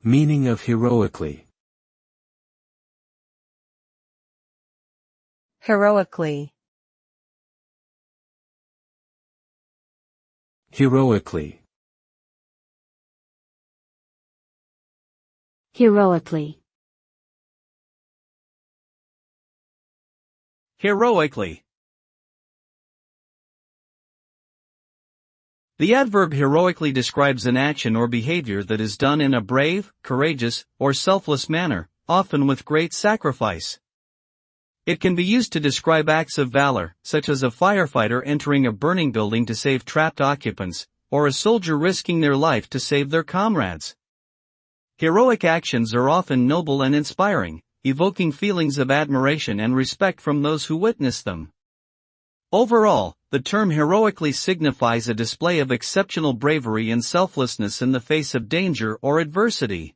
Meaning of heroically. Heroically. Heroically. Heroically. Heroically. The adverb heroically describes an action or behavior that is done in a brave, courageous, or selfless manner, often with great sacrifice. It can be used to describe acts of valor, such as a firefighter entering a burning building to save trapped occupants, or a soldier risking their life to save their comrades. Heroic actions are often noble and inspiring, evoking feelings of admiration and respect from those who witness them. Overall, the term heroically signifies a display of exceptional bravery and selflessness in the face of danger or adversity.